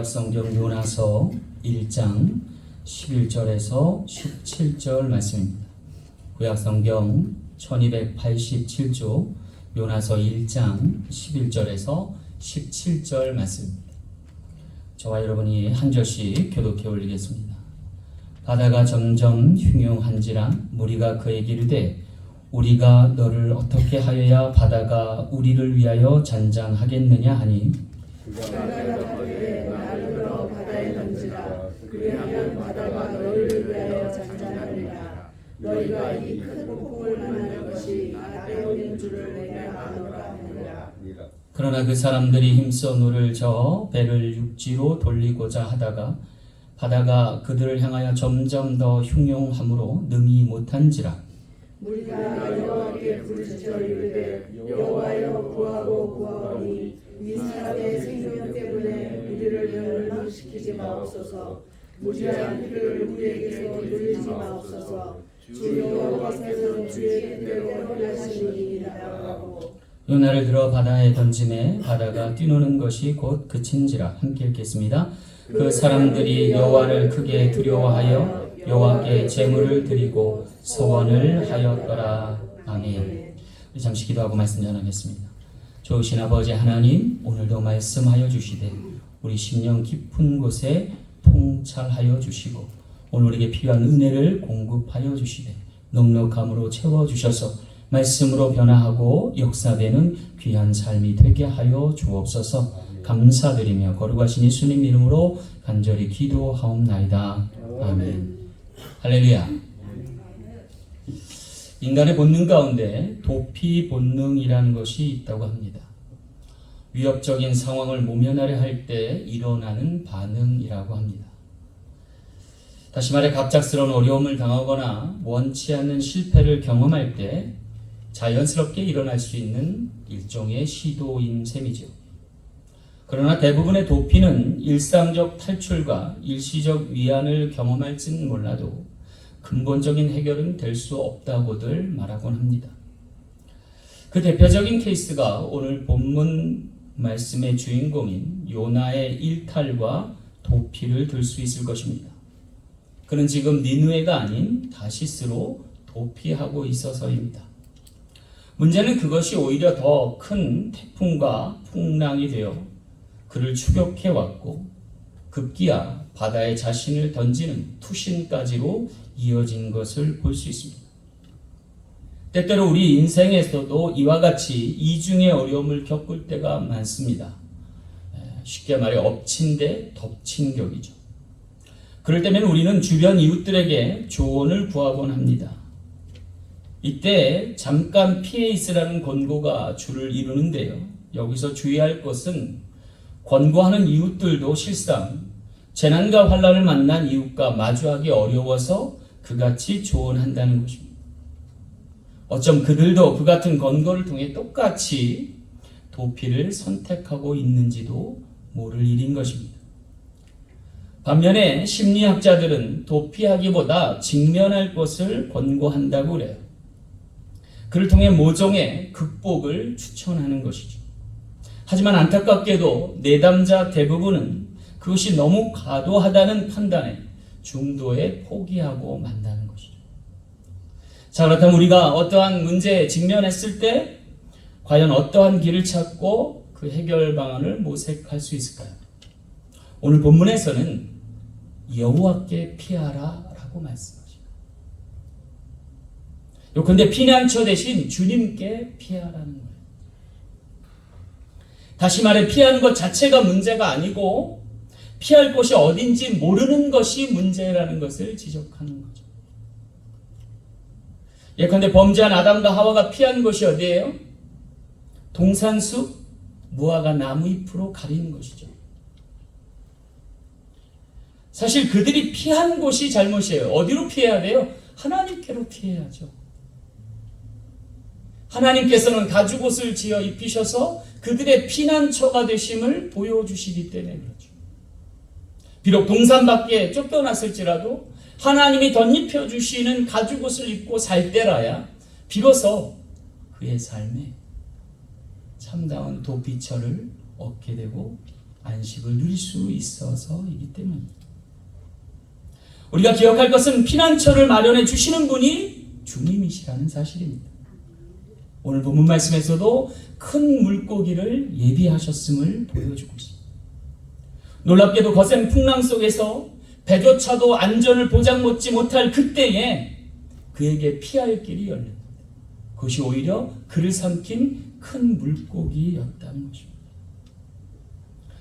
성경 요나서 1장 11절에서 17절 말씀입니다. 구약성경 1287조 요나서 1장 11절에서 17절 말씀입니다. 저와 여러분이 한 절씩 교독해 올리겠습니다. 바다가 점점 흉흉한지라 무리가 그에게 이르되 우리가 너를 어떻게 하여야 바다가 우리를 위하여 잔잔하겠느냐 하니 바다에 던지라. 그리하면 바다가 너희를 위하여 잔잔하리라. 너희가 이 큰 폭풍을 만난 것이 나 때문인 줄을 내가 아노라 하니라. 그러나 그 사람들이 힘써 노를 저어 배를 육지로 돌리고자 하다가 바다가 그들을 향하여 점점 더 흉흉함으로 능히 못한지라. 우리가 여호와께 부르짖어 이르되 여호와여 구하고 구하오니 이 사람의 생명 때문에 우리를 멸망시키지 마옵소서. 무지한 이를 우리에게서 돌리지 마옵소서. 주 여호와께서는 주의 뜻대로 행하시니이다 하고 요나를 들어 바다에 던지매 바다가 뛰노는 것이 곧 그친지라. 함께 읽겠습니다. 그 사람들이 여호와를 크게 두려워하여 여호와께 제물을 드리고 소원을 하였더라. 아멘. 잠시 기도하고 말씀 전하겠습니다. 좋으신 아버지 하나님, 오늘도 말씀하여 주시되 우리 심령 깊은 곳에 통찰하여 주시고 오늘 우리에게 필요한 은혜를 공급하여 주시되 넉넉함으로 채워주셔서 말씀으로 변화하고 역사되는 귀한 삶이 되게 하여 주옵소서. 감사드리며 거룩하신 예수님 이름으로 간절히 기도하옵나이다. 아멘. 할렐루야. 인간의 본능 가운데 도피 본능이라는 것이 있다고 합니다. 위협적인 상황을 모면하려 할 때 일어나는 반응이라고 합니다. 다시 말해 갑작스러운 어려움을 당하거나 원치 않는 실패를 경험할 때 자연스럽게 일어날 수 있는 일종의 시도인 셈이죠. 그러나 대부분의 도피는 일상적 탈출과 일시적 위안을 경험할지는 몰라도 근본적인 해결은 될 수 없다고들 말하곤 합니다. 그 대표적인 케이스가 오늘 본문 말씀의 주인공인 요나의 일탈과 도피를 들 수 있을 것입니다. 그는 지금 니느웨가 아닌 다시스로 도피하고 있어서입니다. 문제는 그것이 오히려 더 큰 태풍과 풍랑이 되어 그를 추격해왔고 급기야 바다에 자신을 던지는 투신까지로 이어진 것을 볼 수 있습니다. 때때로 우리 인생에서도 이와 같이 이중의 어려움을 겪을 때가 많습니다. 쉽게 말해 엎친 데 덮친 격이죠. 그럴 때면 우리는 주변 이웃들에게 조언을 구하곤 합니다. 이때 잠깐 피해 있으라는 권고가 주를 이루는데요. 여기서 주의할 것은 권고하는 이웃들도 실상 재난과 환난을 만난 이웃과 마주하기 어려워서 그같이 조언한다는 것입니다. 어쩜 그들도 그 같은 권고를 통해 똑같이 도피를 선택하고 있는지도 모를 일인 것입니다. 반면에 심리학자들은 도피하기보다 직면할 것을 권고한다고 그래요. 그를 통해 모종의 극복을 추천하는 것이죠. 하지만 안타깝게도 내담자 대부분은 그것이 너무 과도하다는 판단에 중도에 포기하고 만다는 것이죠. 자, 그렇다면 우리가 어떠한 문제에 직면했을 때 과연 어떠한 길을 찾고 그 해결 방안을 모색할 수 있을까요? 오늘 본문에서는 여호와께 피하라 라고 말씀하십니다. 그런데 피난처 대신 주님께 피하라는 거예요. 다시 말해 피하는 것 자체가 문제가 아니고 피할 곳이 어딘지 모르는 것이 문제라는 것을 지적하는 거죠. 예컨대 범죄한 아담과 하와가 피한 곳이 어디예요? 동산숲, 무화과 나무 잎으로 가리는 것이죠. 사실 그들이 피한 곳이 잘못이에요. 어디로 피해야 돼요? 하나님께로 피해야죠. 하나님께서는 가죽옷을 지어 입히셔서 그들의 피난처가 되심을 보여주시기 때문에 그렇죠. 비록 동산 밖에 쫓겨났을지라도 하나님이 덧입혀 주시는 가죽옷을 입고 살 때라야 비로소 그의 삶에 참다운 도피처를 얻게 되고 안식을 누릴 수 있어서이기 때문입니다. 우리가 기억할 것은 피난처를 마련해 주시는 분이 주님이시라는 사실입니다. 오늘 본문 말씀에서도 큰 물고기를 예비하셨음을 보여주고 있습니다. 놀랍게도 거센 풍랑 속에서 배조차도 안전을 보장 못지 못할 그때에 그에게 피할 길이 열립니다. 그것이 오히려 그를 삼킨 큰 물고기였다는 것입니다.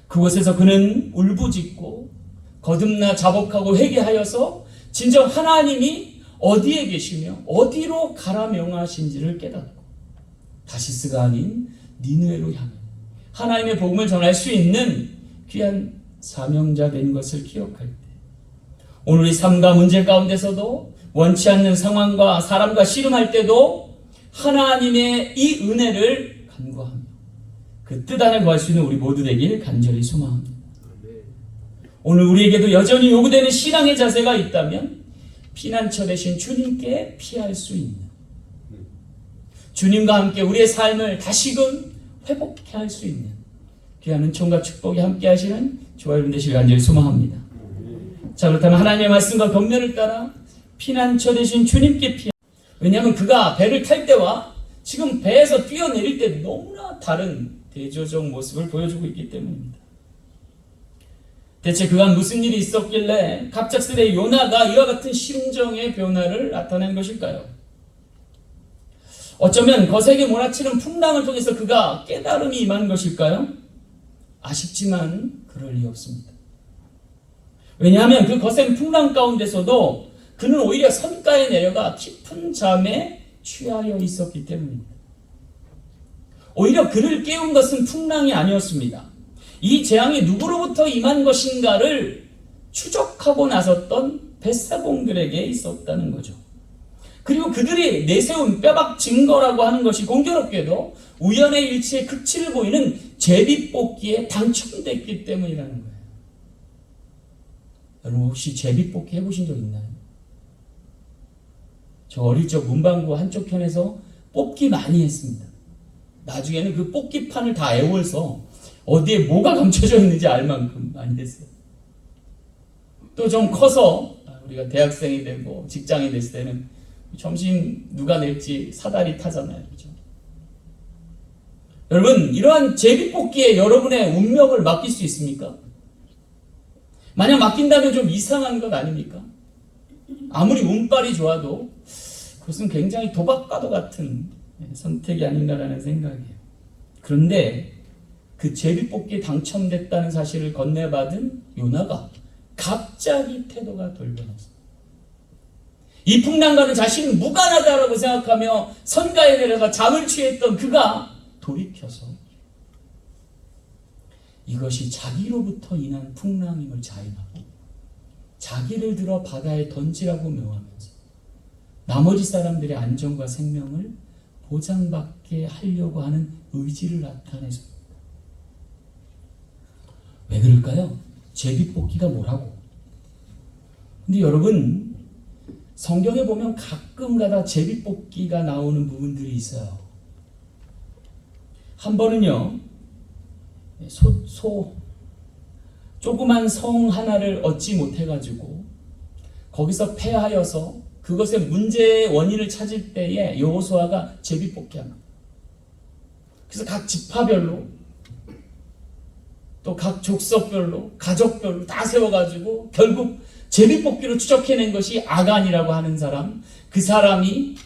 그곳에서 그는 울부짖고 거듭나 자복하고 회개하여서 진정 하나님이 어디에 계시며 어디로 가라 명하신지를 깨닫고 다시스가 아닌 니느웨로 향해 하나님의 복음을 전할 수 있는 귀한 사명자 된 것을 기억할 때 오늘 우리 삶과 문제 가운데서도 원치 않는 상황과 사람과 씨름할 때도 하나님의 이 은혜를 간구하며 그 뜻 안에 거할 수 있는 우리 모두 되길 간절히 소망합니다. 오늘 우리에게도 여전히 요구되는 신앙의 자세가 있다면 피난처 되신 주님께 피할 수 있는 주님과 함께 우리의 삶을 다시금 회복케 할 수 있는 귀한 은총과 축복이 함께 하시는 저와 여러분 되시길 간절히 소망합니다. 자, 그렇다면 하나님의 말씀과 격려를 따라 피난처 되신 주님께 피하. 왜냐하면 그가 배를 탈 때와 지금 배에서 뛰어내릴 때 너무나 다른 대조적 모습을 보여주고 있기 때문입니다. 대체 그간 무슨 일이 있었길래 갑작스레 요나가 이와 같은 심정의 변화를 나타낸 것일까요? 어쩌면 거세게 몰아치는 풍랑을 통해서 그가 깨달음이 임한 것일까요? 아쉽지만 그럴 리 없습니다. 왜냐하면 그 거센 풍랑 가운데서도 그는 오히려 선가에 내려가 깊은 잠에 취하여 있었기 때문입니다. 오히려 그를 깨운 것은 풍랑이 아니었습니다. 이 재앙이 누구로부터 임한 것인가를 추적하고 나섰던 뱃사공들에게 있었다는 거죠. 그리고 그들이 내세운 뼈박 증거라고 하는 것이 공교롭게도 우연의 일치의 극치를 보이는 제비뽑기에 당첨됐기 때문이라는 거예요. 여러분 혹시 제비뽑기 해보신 적 있나요? 저 어릴 적 문방구 한쪽 편에서 뽑기 많이 했습니다. 나중에는 그 뽑기판을 다 애워서 어디에 뭐가 감춰져 있는지 알 만큼 많이 했어요. 또 좀 커서 우리가 대학생이 되고 직장이 됐을 때는 점심 누가 낼지 사다리 타잖아요. 그렇죠? 여러분 이러한 제비뽑기에 여러분의 운명을 맡길 수 있습니까? 만약 맡긴다면 좀 이상한 것 아닙니까? 아무리 운빨이 좋아도 그것은 굉장히 도박과도 같은 선택이 아닌가라는 생각이에요. 그런데 그 제비뽑기에 당첨됐다는 사실을 건네받은 요나가 갑자기 태도가 돌변했습니다. 이 풍랑과는 자신은 무관하다라고 생각하며 선가에 내려가 잠을 취했던 그가 돌이켜서 이것이 자기로부터 인한 풍랑임을 자인하고 자기를 들어 바다에 던지라고 명하면서 나머지 사람들의 안전과 생명을 보장받게 하려고 하는 의지를 나타내습니다. 왜 그럴까요? 제비뽑기가 뭐라고? 근데 여러분 성경에 보면 가끔가다 제비뽑기가 나오는 부분들이 있어요. 한 번은요 조그만 성 하나를 얻지 못해가지고 거기서 패하여서 그것의 문제의 원인을 찾을 때에 여호수아가 제비뽑기합니다. 그래서 각 지파별로 또 각 족속별로 가족별로 다 세워가지고 결국 제비뽑기로 추적해낸 것이 아간이라고 하는 사람. 그 사람이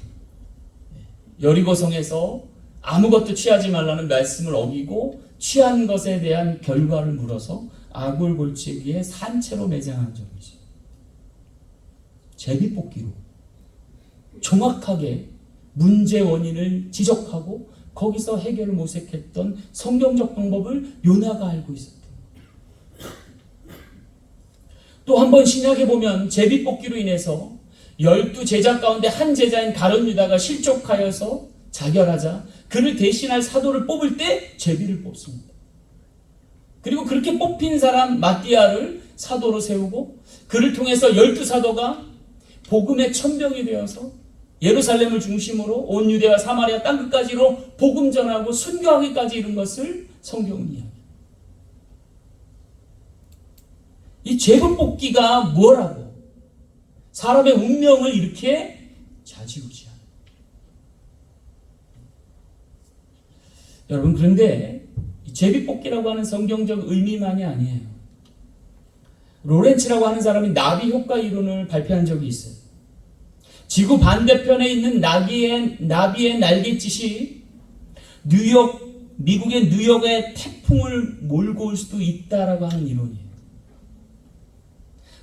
여리고성에서 아무것도 취하지 말라는 말씀을 어기고 취한 것에 대한 결과를 물어서 아굴골짜기에 산채로 매장한 적이 있어요. 제비뽑기로 정확하게 문제 원인을 지적하고 거기서 해결을 모색했던 성경적 방법을 요나가 알고 있었던 거예요. 또 한 번 신약에 보면 제비뽑기로 인해서 12제자 가운데 한 제자인 가룟 유다가 실족하여서 자결하자 그를 대신할 사도를 뽑을 때 제비를 뽑습니다. 그리고 그렇게 뽑힌 사람 마띠아를 사도로 세우고 그를 통해서 12사도가 복음의 천병이 되어서 예루살렘을 중심으로 온 유대와 사마리아 땅끝까지로 복음 전하고 순교하기까지 이룬 것을 성경은 이야기합니다. 이 제비뽑기가 뭐라고? 사람의 운명을 이렇게 좌지우지하는. 여러분, 그런데 이 제비뽑기라고 하는 성경적 의미만이 아니에요. 로렌츠라고 하는 사람이 나비 효과 이론을 발표한 적이 있어요. 지구 반대편에 있는 나비의 날갯짓이 미국의 뉴욕에 태풍을 몰고 올 수도 있다라고 하는 이론이에요.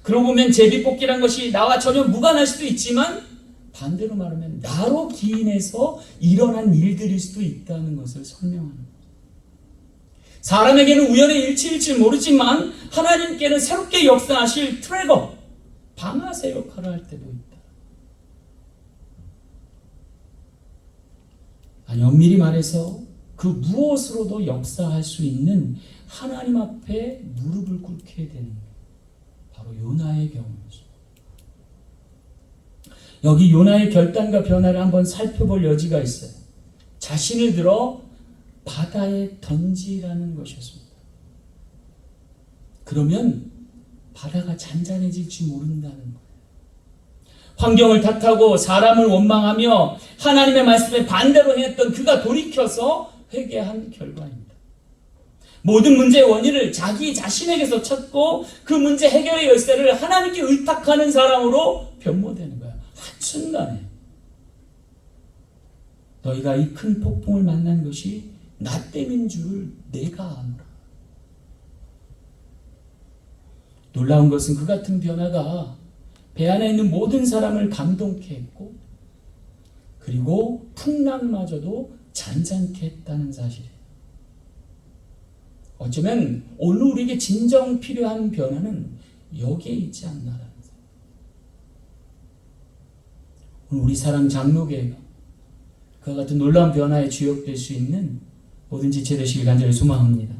그러고 보면 제비뽑기란 것이 나와 전혀 무관할 수도 있지만 반대로 말하면 나로 기인해서 일어난 일들일 수도 있다는 것을 설명하는 거예요. 사람에게는 우연의 일치일지 모르지만 하나님께는 새롭게 역사하실 트래거, 방아쇠 역할을 할 때도 있다. 아니, 엄밀히 말해서 그 무엇으로도 역사할 수 있는 하나님 앞에 무릎을 꿇게 되는 거예요. 바로 요나의 경우죠. 여기 요나의 결단과 변화를 한번 살펴볼 여지가 있어요. 자신을 들어 바다에 던지라는 것이었습니다. 그러면 바다가 잔잔해질지 모른다는 거예요. 환경을 탓하고 사람을 원망하며 하나님의 말씀에 반대로 했던 그가 돌이켜서 회개한 결과입니다. 모든 문제의 원인을 자기 자신에게서 찾고 그 문제 해결의 열쇠를 하나님께 의탁하는 사람으로 변모되는 거예요. 한순간에 너희가 이 큰 폭풍을 만난 것이 나 때문인 줄을 내가 아노라. 놀라운 것은 그 같은 변화가 배 안에 있는 모든 사람을 감동케 했고 그리고 풍랑마저도 잔잔케 했다는 사실이에요. 어쩌면 오늘 우리에게 진정 필요한 변화는 여기에 있지 않나라는 거예요. 오늘 우리 사랑 장로교회가 그와 같은 놀라운 변화에 주역될 수 있는 모든 지체 되시길 간절히 소망합니다.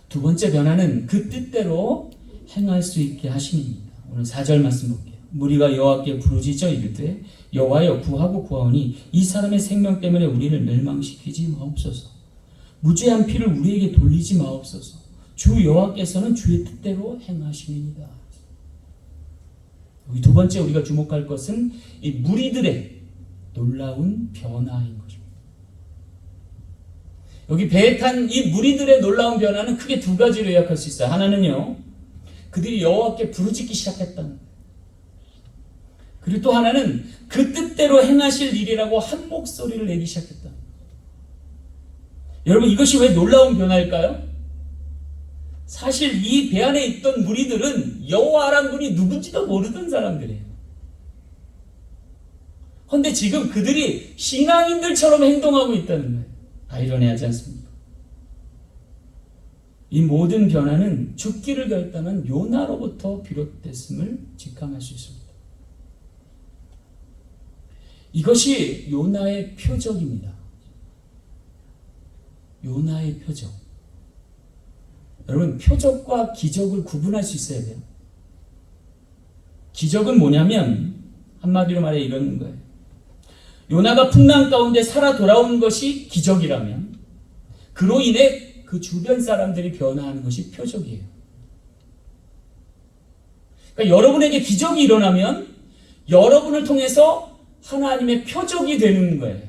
두 번째 변화는 그 뜻대로 행할 수 있게 하심입니다. 오늘 4절 말씀 볼게요. 무리가 여호와께 부르짖어 이르되 여호와여 구하고 구하오니 이 사람의 생명 때문에 우리를 멸망시키지 마옵소서. 무죄한 피를 우리에게 돌리지 마옵소서. 주 여호와께서는 주의 뜻대로 행하심이니이다. 여기 두 번째 우리가 주목할 것은 이 무리들의 놀라운 변화인 것입니다. 여기 배에 탄 이 무리들의 놀라운 변화는 크게 두 가지로 요약할 수 있어요. 하나는요, 그들이 여호와께 부르짖기 시작했다는 거예요. 그리고 또 하나는 그 뜻대로 행하실 일이라고 한 목소리를 내기 시작했다. 여러분, 이것이 왜 놀라운 변화일까요? 사실 이 배 안에 있던 무리들은 여호와란 분이 누군지도 모르던 사람들이에요. 그런데 지금 그들이 신앙인들처럼 행동하고 있다는 거예요. 아이러니하지 않습니까? 이 모든 변화는 죽기를 결단한 요나로부터 비롯됐음을 직감할 수 있습니다. 이것이 요나의 표적입니다. 요나의 표적. 여러분, 표적과 기적을 구분할 수 있어야 돼요. 기적은 뭐냐면 한마디로 말해 이런 거예요. 요나가 풍랑 가운데 살아 돌아온 것이 기적이라면 그로 인해 그 주변 사람들이 변화하는 것이 표적이에요. 그러니까 여러분에게 기적이 일어나면 여러분을 통해서 하나님의 표적이 되는 거예요.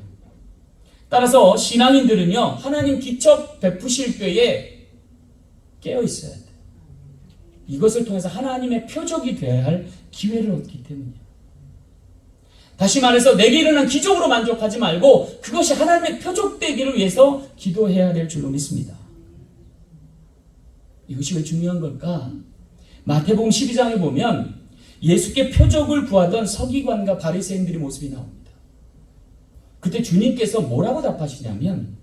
따라서 신앙인들은요, 하나님 기적 베푸실 때에 깨어 있어야 돼요. 이것을 통해서 하나님의 표적이 되어야 할 기회를 얻기 때문이에요. 다시 말해서 내게 일어난 기적으로 만족하지 말고 그것이 하나님의 표적되기를 위해서 기도해야 될 줄로 믿습니다. 이것이 왜 중요한 걸까? 마태복음 12장에 보면 예수께 표적을 구하던 서기관과 바리새인들의 모습이 나옵니다. 그때 주님께서 뭐라고 답하시냐면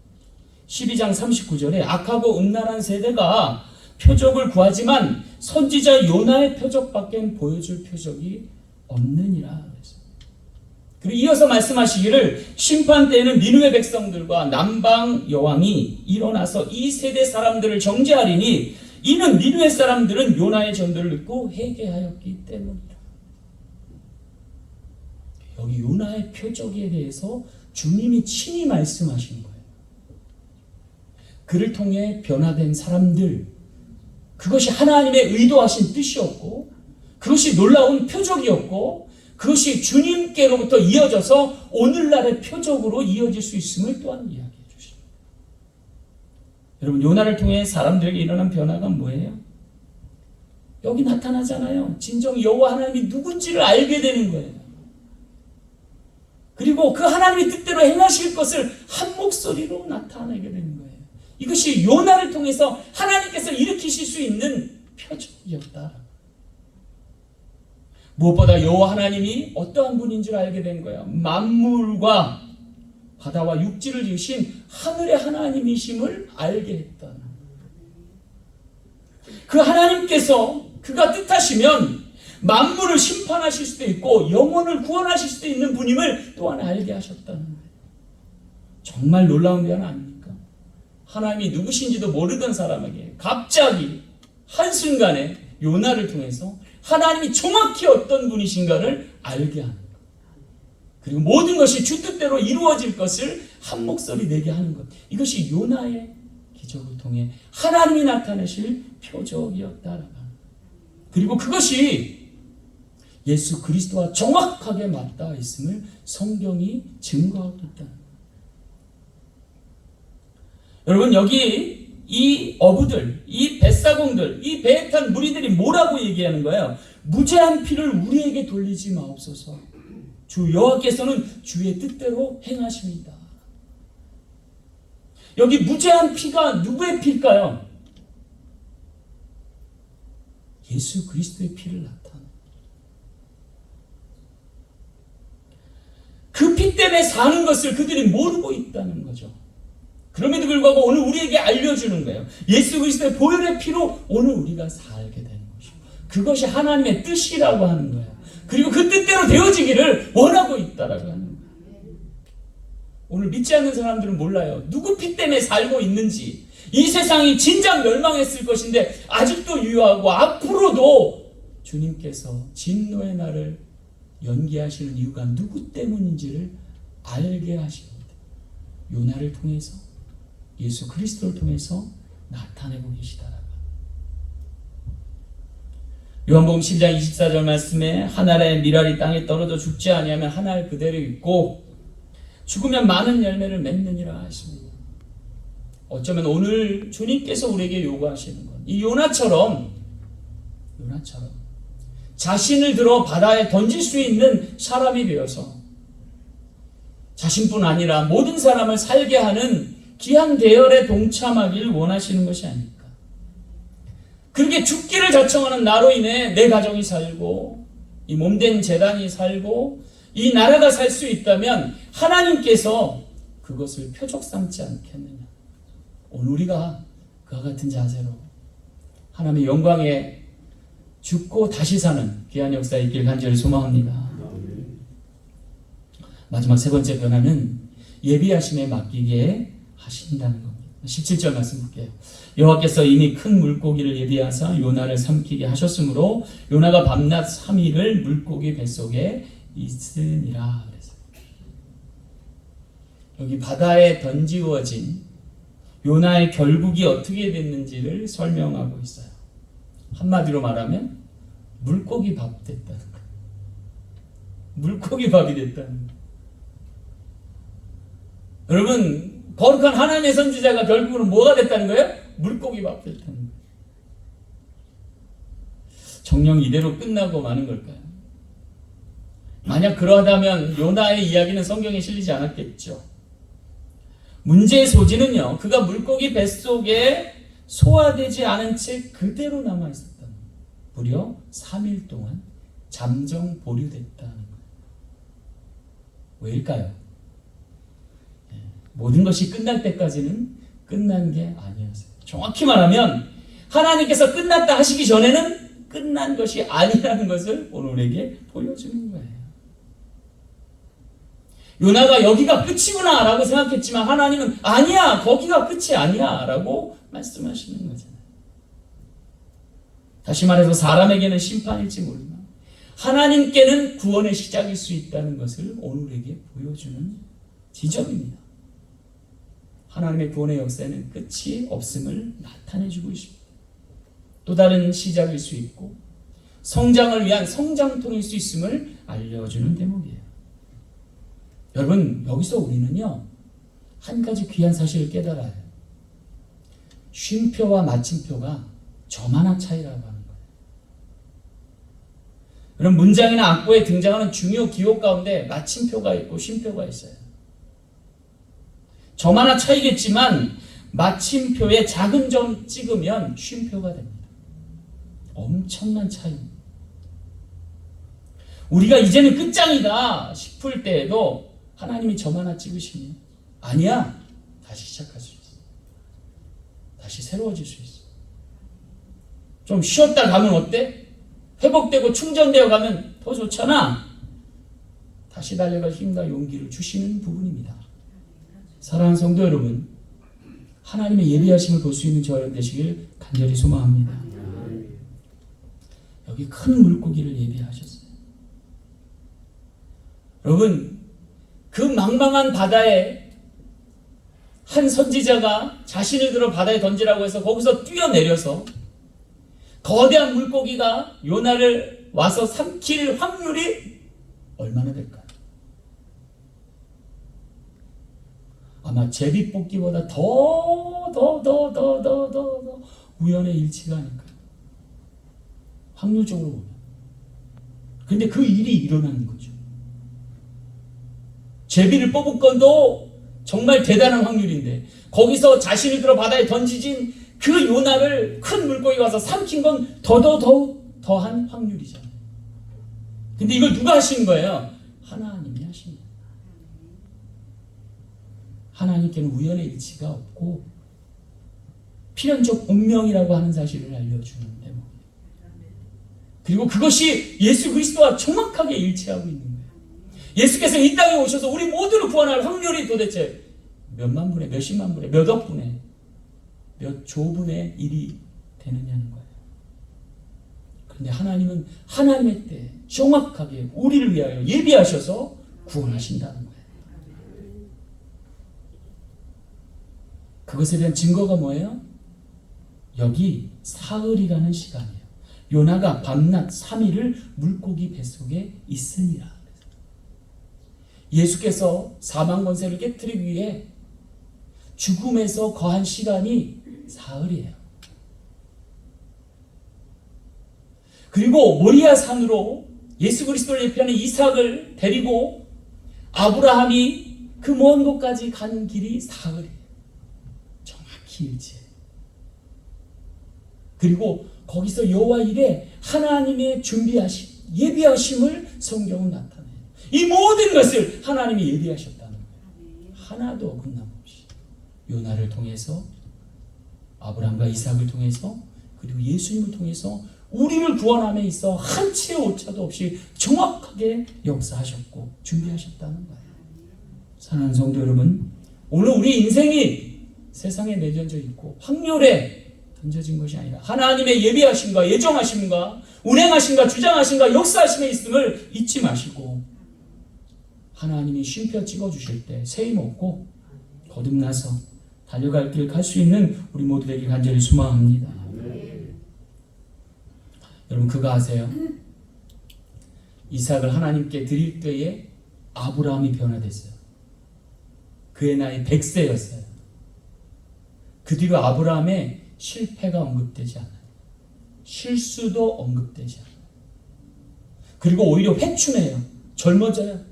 12장 39절에 악하고 음란한 세대가 표적을 구하지만 선지자 요나의 표적밖에 보여줄 표적이 없느니라. 그리고 이어서 말씀하시기를 심판 때에는 니느웨 백성들과 남방 여왕이 일어나서 이 세대 사람들을 정죄하리니 이는 니느웨 사람들은 요나의 전도를 듣고 회개하였기 때문이다. 여기 요나의 표적에 대해서 주님이 친히 말씀하신 거예요. 그를 통해 변화된 사람들, 그것이 하나님의 의도하신 뜻이었고 그것이 놀라운 표적이었고 그것이 주님께로부터 이어져서 오늘날의 표적으로 이어질 수 있음을 또한 이야기해 주십니다. 여러분, 요나를 통해 사람들에게 일어난 변화가 뭐예요? 여기 나타나잖아요. 진정 여호와 하나님이 누군지를 알게 되는 거예요. 그리고 그 하나님의 뜻대로 행하실 것을 한 목소리로 나타내게 되는 거예요. 이것이 요나를 통해서 하나님께서 일으키실 수 있는 표적이었다. 무엇보다 여호와 하나님이 어떠한 분인 줄 알게 된 거예요. 만물과 바다와 육지를 지으신 하늘의 하나님이심을 알게 했다. 그 하나님께서 그가 뜻하시면 만물을 심판하실 수도 있고 영혼을 구원하실 수도 있는 분임을 또한 알게 하셨다는 거예요. 정말 놀라운 변화 아닙니까? 하나님이 누구신지도 모르던 사람에게 갑자기 한순간에 요나를 통해서 하나님이 정확히 어떤 분이신가를 알게 하는 것. 그리고 모든 것이 주 뜻대로 이루어질 것을 한 목소리 내게 하는 것. 이것이 요나의 기적을 통해 하나님이 나타내실 표적이었다라고 하는 것. 그리고 그것이 예수 그리스도와 정확하게 맞닿아 있음을 성경이 증거하고 있다는 것. 여러분, 여기 이 어부들, 이 뱃사공들, 이 배에 탄 무리들이 뭐라고 얘기하는 거예요? 무죄한 피를 우리에게 돌리지 마옵소서. 주 여호와께서는 주의 뜻대로 행하십니다. 여기 무죄한 피가 누구의 피일까요? 예수 그리스도의 피를 나타내요. 그 피 때문에 사는 것을 그들이 모르고 있다는 거죠. 그럼에도 불구하고 오늘 우리에게 알려주는 거예요. 예수 그리스도의 보혈의 피로 오늘 우리가 살게 되는 것이고 그것이 하나님의 뜻이라고 하는 거예요. 그리고 그 뜻대로 되어지기를 원하고 있다라고 하는 거예요. 오늘 믿지 않는 사람들은 몰라요. 누구 피 때문에 살고 있는지. 이 세상이 진작 멸망했을 것인데 아직도 유효하고 앞으로도 주님께서 진노의 날을 연기하시는 이유가 누구 때문인지를 알게 하십니다. 요나를 통해서 예수 그리스도를 통해서 나타내고 계시다라고. 요한복음 10장 24절 말씀에 한 알의 밀알이 땅에 떨어져 죽지 아니하면 한 알 그대로 있고 죽으면 많은 열매를 맺느니라 하십니다. 어쩌면 오늘 주님께서 우리에게 요구하시는 건 이 요나처럼 자신을 들어 바다에 던질 수 있는 사람이 되어서 자신뿐 아니라 모든 사람을 살게 하는 귀한 대열에 동참하기를 원하시는 것이 아닐까. 그렇게 죽기를 자청하는 나로 인해 내 가정이 살고 이 몸된 재단이 살고 이 나라가 살 수 있다면 하나님께서 그것을 표적 삼지 않겠느냐. 오늘 우리가 그와 같은 자세로 하나님의 영광에 죽고 다시 사는 귀한 역사에 있길 간절히 소망합니다. 마지막 세 번째 변화는 예비하심에 맡기게 하신다는 겁니다. 17절 말씀 볼게요. 여호와께서 이미 큰 물고기를 예비하사 요나를 삼키게 하셨으므로 요나가 밤낮 3일을 물고기 뱃속에 있으니라. 그래서 여기 바다에 던지워진 요나의 결국이 어떻게 됐는지를 설명하고 있어요. 한마디로 말하면 물고기 밥 됐다는 거예요. 물고기 밥이 됐다는 거예요. 여러분, 거룩한 하나님의 선지자가 결국은 뭐가 됐다는 거예요? 물고기 밥 됐다는 거예요. 정녕 이대로 끝나고 마는 걸까요? 만약 그러하다면 요나의 이야기는 성경에 실리지 않았겠죠. 문제의 소지는요, 그가 물고기 뱃속에 소화되지 않은 채 그대로 남아있었다는 거예요. 무려 3일 동안 잠정 보류됐다는 거예요. 왜일까요? 모든 것이 끝날 때까지는 끝난 게 아니었어요. 정확히 말하면 하나님께서 끝났다 하시기 전에는 끝난 것이 아니라는 것을 오늘 우리에게 보여주는 거예요. 요나가 여기가 끝이구나 라고 생각했지만 하나님은 아니야, 거기가 끝이 아니야 라고 말씀하시는 거잖아요. 다시 말해서 사람에게는 심판일지 모르지만 하나님께는 구원의 시작일 수 있다는 것을 오늘 우리에게 보여주는 지점입니다. 하나님의 구원의 역사에는 끝이 없음을 나타내주고 있습니다. 또 다른 시작일 수 있고 성장을 위한 성장통일 수 있음을 알려주는 대목이에요. 여러분, 여기서 우리는요, 한 가지 귀한 사실을 깨달아야 해요. 쉼표와 마침표가 저만한 차이라고 하는 거예요. 여러분, 문장이나 악보에 등장하는 중요 기호 가운데 마침표가 있고 쉼표가 있어요. 저만한 차이겠지만 마침표에 작은 점 찍으면 쉼표가 됩니다. 엄청난 차이입니다. 우리가 이제는 끝장이다 싶을 때에도 하나님이 점 하나 찍으시면 아니야, 다시 시작할 수 있어. 다시 새로워질 수 있어. 좀 쉬었다 가면 어때? 회복되고 충전되어 가면 더 좋잖아. 다시 달려갈 힘과 용기를 주시는 부분입니다. 사랑하는 성도 여러분, 하나님의 예비하심을 볼 수 있는 저 여러분 되시길 간절히 소망합니다. 여기 큰 물고기를 예비하셨어요. 여러분, 그 망망한 바다에 한 선지자가 자신을 들어 바다에 던지라고 해서 거기서 뛰어내려서 거대한 물고기가 요나를 와서 삼킬 확률이 얼마나 될까요? 아마 제비뽑기보다 더 우연의 일치가 아닐까요? 확률적으로 보면. 근데 그 일이 일어나는 거죠. 제비를 뽑을 건도 정말 대단한 확률인데 거기서 자신이 들어 바다에 던지진 그 요나를 큰 물고기가 와서 삼킨 건 더한 확률이잖아요. 근데 이걸 누가 하신 거예요? 하나님이 하신 거예요. 하나님께는 우연의 일치가 없고 필연적 운명이라고 하는 사실을 알려주는 대목이에요. 그리고 그것이 예수 그리스도와 정확하게 일치하고 있는 거예요. 예수께서 이 땅에 오셔서 우리 모두를 구원할 확률이 도대체 몇만 분의, 몇십만 분의, 몇억 분의, 몇 조분의 일이 되느냐는 거예요. 그런데 하나님은 하나님의 때 정확하게 우리를 위하여 예비하셔서 구원하신다는 거예요. 그것에 대한 증거가 뭐예요? 여기 사흘이라는 시간이에요. 요나가 밤낮 3일을 물고기 뱃속에 있으니라. 예수께서 사망 권세를 깨뜨리기 위해 죽음에서 거한 시간이 사흘이에요. 그리고 모리아 산으로 예수 그리스도를 예표하는 이삭을 데리고 아브라함이 그 먼 곳까지 간 길이 사흘이에요. 정확히 일치해요. 그리고 거기서 여호와 일에 하나님의 준비하심, 예비하심을 성경은 나타내요. 이 모든 것을 하나님이 예비하셨다는 거예요. 하나도 어긋남 없이 요나를 통해서, 아브라함과 이삭을 통해서, 그리고 예수님을 통해서 우리를 구원함에 있어 한치의 오차도 없이 정확하게 역사하셨고 준비하셨다는 거예요. 사랑하는 성도 여러분, 오늘 우리 인생이 세상에 내던져 있고 확률에 던져진 것이 아니라 하나님의 예비하심과 예정하심과 운행하심과 주장하심과 역사하심에 있음을 잊지 마시고 하나님이 쉼표 찍어주실 때 세임 없고 거듭나서 달려갈 길 갈 수 있는 우리 모두 되길 간절히 소망합니다. 여러분, 그거 아세요? 이삭을 하나님께 드릴 때에 아브라함이 변화됐어요. 그의 나이 100세였어요. 그 뒤로 아브라함의 실패가 언급되지 않아요. 실수도 언급되지 않아요. 그리고 오히려 회춘해요. 젊어져요.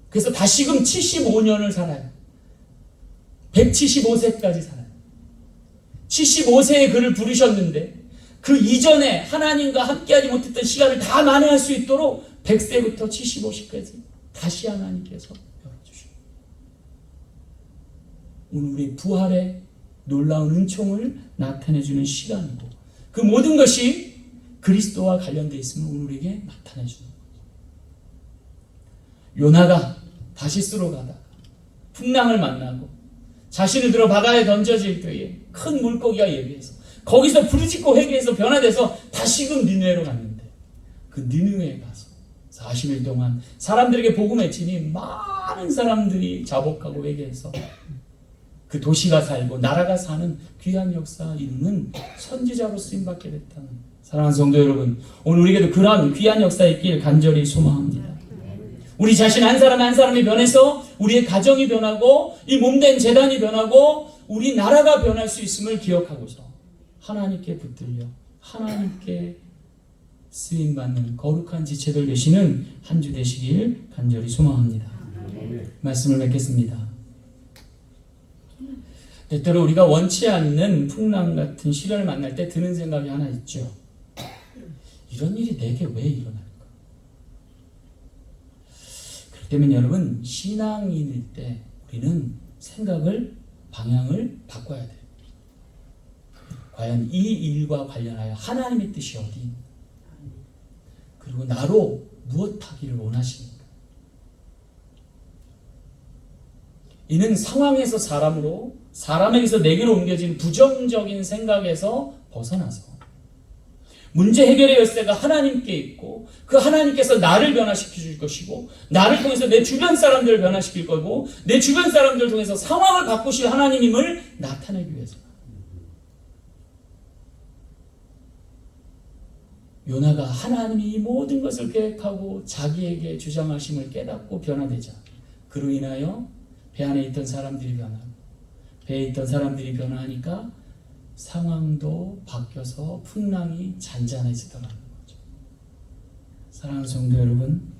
그래서 다시금 75년을 살아요. 175세까지 살아요. 75세에 그를 부르셨는데 그 이전에 하나님과 함께하지 못했던 시간을 다 만회할 수 있도록 100세부터 75세까지 다시 하나님께서 열어주십니다. 오늘 우리 부활의 놀라운 은총을 나타내주는 시간이고 그 모든 것이 그리스도와 관련되어 있음을 오늘 우리에게 나타내주는 거죠. 요나가 다시스로 가다가 풍랑을 만나고 자신을 들어 바다에 던져질 때에 큰 물고기가 예비해서 거기서 부르짖고 회개해서 변화돼서 다시금 니느웨로 갔는데 그 니느웨에 가서 40일 동안 사람들에게 복음 외치니 많은 사람들이 자복하고 회개해서 그 도시가 살고 나라가 사는 귀한 역사 이루는 선지자로 쓰임받게 됐다는 사랑하는 성도 여러분, 오늘 우리에게도 그런 귀한 역사 있길 간절히 소망합니다. 우리 자신 한 사람 한 사람이 변해서 우리의 가정이 변하고 이 몸된 재단이 변하고 우리 나라가 변할 수 있음을 기억하고서 하나님께 붙들려 하나님께 쓰임받는 거룩한 지체들 되시는 한 주 되시길 간절히 소망합니다. 말씀을 맺겠습니다. 때때로 우리가 원치 않는 풍랑 같은 시련을 만날 때 드는 생각이 하나 있죠. 이런 일이 내게 왜 일어날까? 그렇기 때문에 여러분, 신앙인일 때 우리는 생각을, 방향을 바꿔야 돼요. 과연 이 일과 관련하여 하나님의 뜻이 어디 있는가? 그리고 나로 무엇 하기를 원하십니까? 이는 상황에서 사람으로, 사람에게서 내게로 옮겨진 부정적인 생각에서 벗어나서 문제 해결의 열쇠가 하나님께 있고 그 하나님께서 나를 변화시켜 줄 것이고 나를 통해서 내 주변 사람들을 변화시킬 거고 내 주변 사람들을 통해서 상황을 바꾸실 하나님임을 나타내기 위해서. 요나가 하나님이 이 모든 것을 계획하고 자기에게 주장하심을 깨닫고 변화되자 그로 인하여 배 안에 있던 사람들이 변하고 배에 있던 사람들이 변화하니까 상황도 바뀌어서 풍랑이 잔잔해지더라는 거죠. 사랑하는 성도 여러분,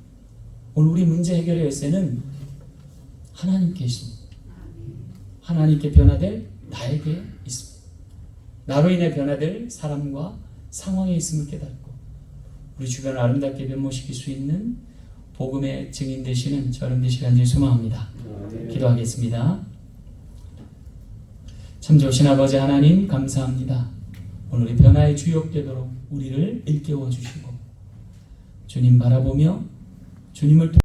오늘 우리 문제 해결의 열쇠는 하나님께 있습니다. 하나님께 변화될 나에게 있습니다. 나로 인해 변화될 사람과 상황에 있음을 깨닫고 우리 주변을 아름답게 변모시킬 수 있는 복음의 증인 되시는 저런 되시길 간절히 소망합니다. 기도하겠습니다. 참 좋으신 아버지 하나님 감사합니다. 오늘 우리 변화의 주역 되도록 우리를 일깨워 주시고 주님 바라보며 주님을